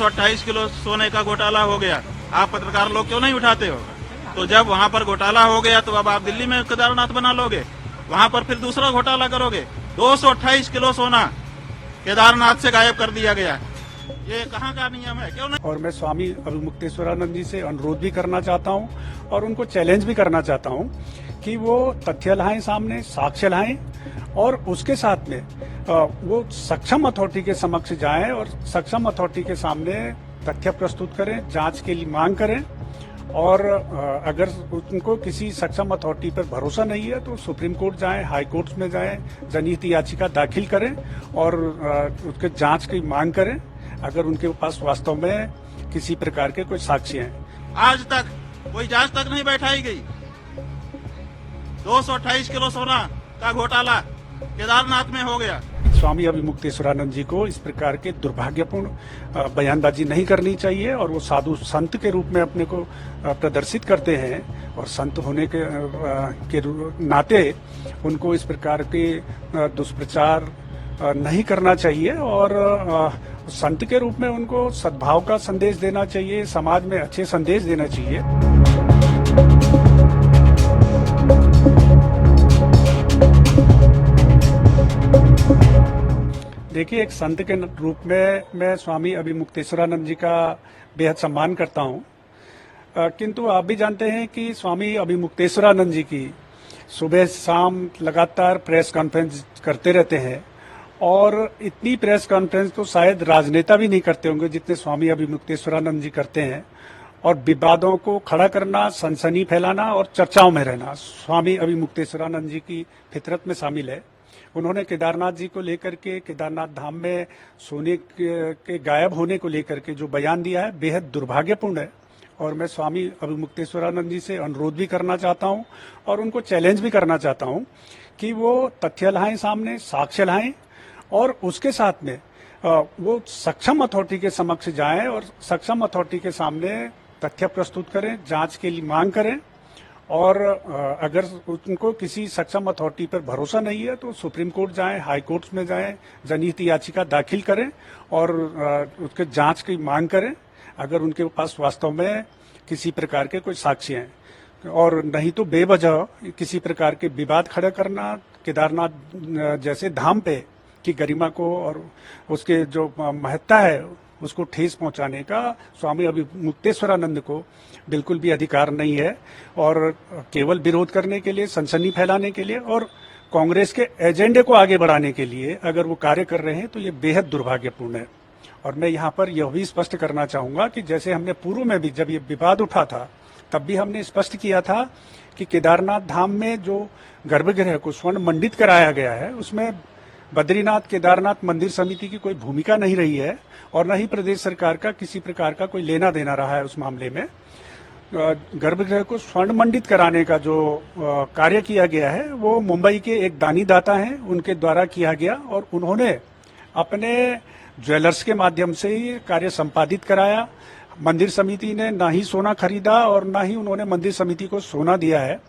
228 kilo सोने का घोटाला हो गया, आप पत्रकार लोग क्यों नहीं उठाते हो? तो जब वहां पर घोटाला हो गया तो अब आप दिल्ली में केदारनाथ बना लोगे, वहां पर फिर दूसरा घोटाला करोगे। 228 किलो सोना केदारनाथ से गायब कर दिया गया, ये कहाँ का नियम है? क्यों नहीं? और मैं स्वामी अभिमुक्तेश्वरानंद जी से अनुरोध भी करना चाहता हूं और उनको चैलेंज भी करना चाहता हूं कि वो तथ्य लाएं सामने, साक्ष्य लाएं और उसके साथ में वो सक्षम अथॉरिटी के समक्ष जाएं और सक्षम अथॉरिटी के सामने तथ्य प्रस्तुत करें, जांच के लिए मांग करें। और अगर उनको किसी सक्षम अथॉरिटी पर भरोसा नहीं है तो सुप्रीम कोर्ट जाएं, हाई कोर्ट में जाएं, जनहित याचिका दाखिल करें और उसके जांच की मांग करें अगर उनके पास वास्तव में किसी प्रकार के कोई साक्ष्य हैं। आज तक कोई जांच तक नहीं बैठाई गई। 228 किलो सोना का घोटाला केदारनाथ में हो गया। स्वामी अभिमुक्तेश्वरानंद जी को इस प्रकार के दुर्भाग्यपूर्ण बयानबाजी नहीं करनी चाहिए और वो साधु संत के रूप में अपने को प्रदर्शित करते हैं और संत होने के नाते उनको इस प्रकार के दुष्प्रचार नहीं करना चाहिए और संत के रूप में उनको सद्भाव का संदेश देना चाहिए, समाज में अच्छे संदेश देना चाहिए। देखिए, एक संत के रूप में मैं स्वामी अभिमुक्तेश्वरानंद जी का बेहद सम्मान करता हूं, किंतु आप भी जानते हैं कि स्वामी अभिमुक्तेश्वरानंद जी की सुबह शाम लगातार प्रेस कॉन्फ्रेंस करते रहते हैं और इतनी प्रेस कॉन्फ्रेंस तो शायद राजनेता भी नहीं करते होंगे जितने स्वामी अभिमुक्तेश्वरानंद जी करते हैं। और विवादों को खड़ा करना, सनसनी फैलाना और चर्चाओं में रहना स्वामी अभिमुक्तेश्वरानंद जी की फितरत में शामिल है। उन्होंने केदारनाथ जी को लेकर के, केदारनाथ धाम में सोने के गायब होने को लेकर के जो बयान दिया है बेहद दुर्भाग्यपूर्ण है और मैं स्वामी अभिमुक्तेश्वरानंद जी से अनुरोध भी करना चाहता हूं और उनको चैलेंज भी करना चाहता हूं कि वो तथ्य लाएं सामने, साक्ष्य लाएं और उसके साथ में वो सक्षम अथॉरिटी के समक्ष जाएं और सक्षम अथॉरिटी के सामने तथ्य प्रस्तुत करें, जांच के लिए मांग करें और अगर उनको किसी सक्षम अथॉरिटी पर भरोसा नहीं है तो सुप्रीम कोर्ट जाएं, हाई कोर्ट में जाएं, जनहित याचिका दाखिल करें और उसके जांच की मांग करें अगर उनके पास वास्तव में किसी प्रकार के कोई साक्ष्य हैं। और नहीं तो बेवजह किसी प्रकार के विवाद खड़ा करना, केदारनाथ जैसे धाम पे की गरिमा को और उसके जो महत्ता है उसको ठेस पहुंचाने का स्वामी अभिमुक्तेश्वरानंद को बिल्कुल भी अधिकार नहीं है। और केवल विरोध करने के लिए, सनसनी फैलाने के लिए और कांग्रेस के एजेंडे को आगे बढ़ाने के लिए अगर वो कार्य कर रहे हैं तो ये बेहद दुर्भाग्यपूर्ण है। और मैं यहाँ पर यह भी स्पष्ट करना चाहूंगा कि जैसे हमने पूर्व में भी जब ये विवाद उठा था तब भी हमने स्पष्ट किया था कि केदारनाथ धाम में जो गर्भगृह को स्वर्ण मंडित कराया गया है उसमें बद्रीनाथ केदारनाथ मंदिर समिति की कोई भूमिका नहीं रही है और न ही प्रदेश सरकार का किसी प्रकार का कोई लेना देना रहा है उस मामले में। गर्भगृह को स्वर्ण मंडित कराने का जो कार्य किया गया है वो मुंबई के एक दानी दाता हैं उनके द्वारा किया गया और उन्होंने अपने ज्वेलर्स के माध्यम से ही कार्य संपादित कराया। मंदिर समिति ने ना ही सोना खरीदा और ना ही उन्होंने मंदिर समिति को सोना दिया है।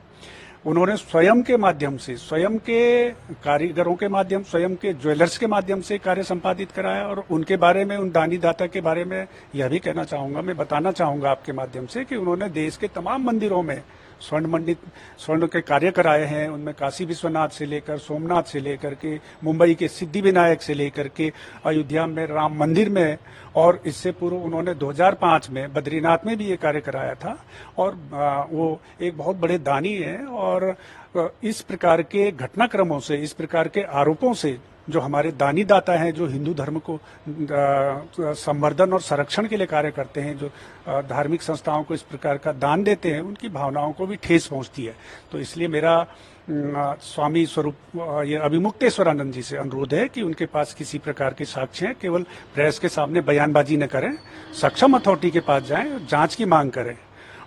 उन्होंने स्वयं के माध्यम से, स्वयं के कारीगरों के माध्यम, स्वयं के ज्वेलर्स के माध्यम से कार्य संपादित कराया। और उनके बारे में, उन दानी दाता के बारे में यह भी कहना चाहूंगा, मैं बताना चाहूंगा आपके माध्यम से कि उन्होंने देश के तमाम मंदिरों में स्वर्ण के कार्य कराए हैं। उनमें काशी विश्वनाथ से लेकर, सोमनाथ से लेकर के, मुंबई के सिद्धि विनायक से लेकर के, अयोध्या में राम मंदिर में और इससे पूर्व उन्होंने 2005 में बद्रीनाथ में भी ये कार्य कराया था। और वो एक बहुत बड़े दानी हैं और इस प्रकार के घटनाक्रमों से, इस प्रकार के आरोपों से जो हमारे दानी दाता हैं, जो हिंदू धर्म को संवर्धन और संरक्षण के लिए कार्य करते हैं, जो धार्मिक संस्थाओं को इस प्रकार का दान देते हैं, उनकी भावनाओं को भी ठेस पहुंचती है। तो इसलिए मेरा स्वामी स्वरूप ये अभिमुक्तेश्वरानंद जी से अनुरोध है कि उनके पास किसी प्रकार के साक्ष्य हैं, केवल प्रेस के सामने बयानबाजी न करें, सक्षम अथॉरिटी के पास जाएं, जांच की मांग करें।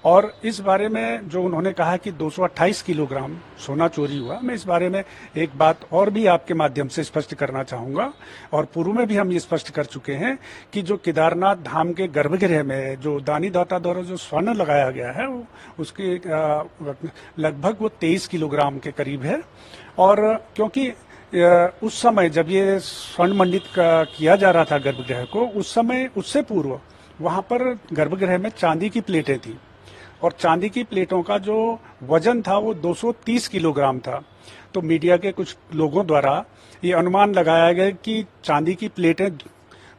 और इस बारे में जो उन्होंने कहा कि 228 किलोग्राम सोना चोरी हुआ, मैं इस बारे में एक बात और भी आपके माध्यम से स्पष्ट करना चाहूंगा और पूर्व में भी हम ये स्पष्ट कर चुके हैं कि जो केदारनाथ धाम के गर्भगृह में जो दानी दाता द्वारा जो स्वर्ण लगाया गया है उसके लगभग वो 23 किलोग्राम के करीब है। और क्योंकि उस समय जब ये स्वर्ण मंडित किया जा रहा था गर्भगृह को, उस समय उससे पूर्व वहां पर गर्भगृह में चांदी की प्लेटें थी और चांदी की प्लेटों का जो वजन था वो 230 किलोग्राम था। तो मीडिया के कुछ लोगों द्वारा ये अनुमान लगाया गया कि चांदी की प्लेटें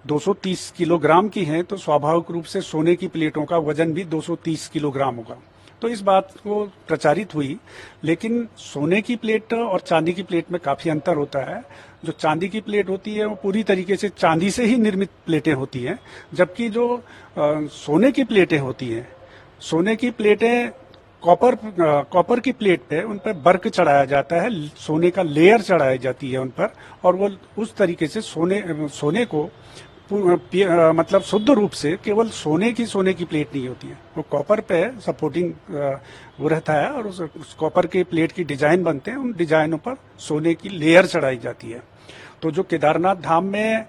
230 किलोग्राम की हैं तो स्वाभाविक रूप से सोने की प्लेटों का वजन भी 230 किलोग्राम होगा। तो इस बात को प्रचारित हुई, लेकिन सोने की प्लेट और चांदी की प्लेट में काफी अंतर होता है। जो चांदी की प्लेट होती है वो पूरी तरीके से चांदी से ही निर्मित प्लेटें होती हैं, जबकि जो सोने की प्लेटें होती हैं, सोने की प्लेटें कॉपर की प्लेट पे उन पर वर्क चढ़ाया जाता है, सोने का लेयर चढ़ाई जाती है उन पर, और वो उस तरीके से सोने को मतलब शुद्ध रूप से केवल सोने की प्लेट नहीं होती है, वो कॉपर पे सपोर्टिंग वो रहता है और उस कॉपर के प्लेट की डिजाइन बनते हैं, उन डिजाइनों पर सोने की लेयर चढ़ाई जाती है। तो जो केदारनाथ धाम में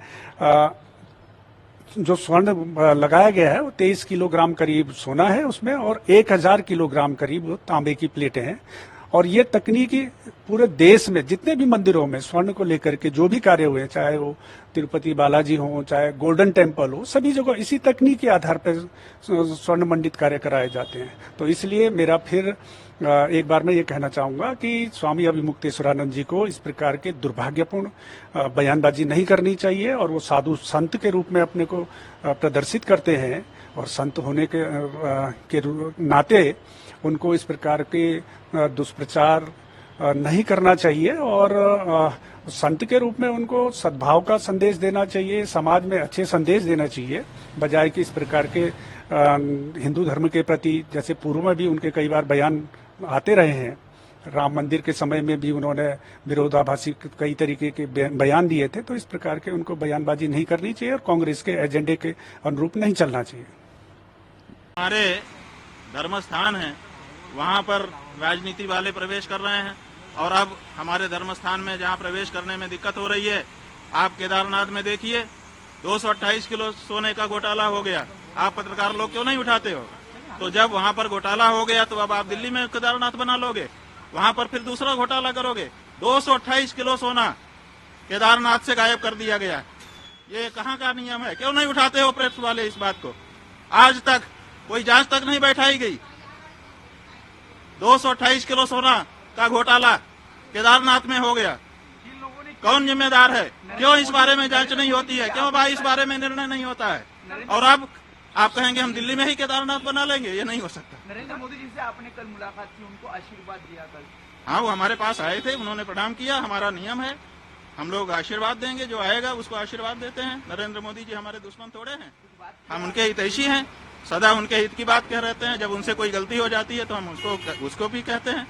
जो स्वर्ण लगाया गया है वो 23 किलोग्राम करीब सोना है उसमें, और 1000 किलोग्राम करीब वो तांबे की प्लेटें हैं। और ये तकनीकी पूरे देश में जितने भी मंदिरों में स्वर्ण को लेकर के जो भी कार्य हुए, चाहे वो तिरुपति बालाजी हो, चाहे गोल्डन टेम्पल हो, सभी जगह इसी तकनीक के आधार पर स्वर्ण मंडित कार्य कराए जाते हैं। तो इसलिए मेरा फिर एक बार मैं ये कहना चाहूंगा कि स्वामी अभिमुक्तेश्वरानंद जी को इस प्रकार के दुर्भाग्यपूर्ण बयानबाजी नहीं करनी चाहिए, और वो साधु संत के रूप में अपने को प्रदर्शित करते हैं, और संत होने के नाते उनको इस प्रकार के दुष्प्रचार नहीं करना चाहिए, और संत के रूप में उनको सद्भाव का संदेश देना चाहिए, समाज में अच्छे संदेश देना चाहिए, बजाय कि इस प्रकार के हिंदू धर्म के प्रति, जैसे पूर्व में भी उनके कई बार बयान आते रहे हैं, राम मंदिर के समय में भी उन्होंने विरोधाभासी कई तरीके के बयान दिए थे। तो इस प्रकार के उनको बयानबाजी नहीं करनी चाहिए और कांग्रेस के एजेंडे के अनुरूप नहीं चलना चाहिए। हमारे धर्म स्थान है, वहां पर राजनीति वाले प्रवेश कर रहे हैं, और अब हमारे धर्म स्थान में जहां प्रवेश करने में दिक्कत हो रही है, आप केदारनाथ में देखिए 228 किलो सोने का घोटाला हो गया। आप पत्रकार लोग क्यों नहीं उठाते हो? तो जब वहां पर घोटाला हो गया तो अब आप दिल्ली में केदारनाथ बना लोगे, वहां पर फिर दूसरा घोटाला करोगे। 228 किलो सोना केदारनाथ से गायब कर दिया गया। ये कहाँ का नियम है? क्यों नहीं उठाते हो प्रेस वाले इस बात को? आज तक कोई जांच तक नहीं बैठाई गई। 228 किलो सोना का घोटाला केदारनाथ में हो गया, कौन जिम्मेदार है? क्यों इस बारे में जांच नहीं होती है? क्यों भाई इस बारे में निर्णय नहीं होता है? और अब आप कहेंगे हम दिल्ली में ही केदारनाथ बना लेंगे, ये नहीं हो सकता। नरेंद्र मोदी जी से आपने कल मुलाकात की, उनको आशीर्वाद दिया कल? हाँ, वो हमारे पास आए थे, उन्होंने प्रणाम किया। हमारा नियम है, हम लोग आशीर्वाद देंगे, जो आएगा उसको आशीर्वाद देते हैं। नरेंद्र मोदी जी हमारे दुश्मन थोड़े हैं, हम उनके हितैषी हैं, सदा उनके हित की बात कह रहते हैं। जब उनसे कोई गलती हो जाती है तो हम उसको भी कहते हैं।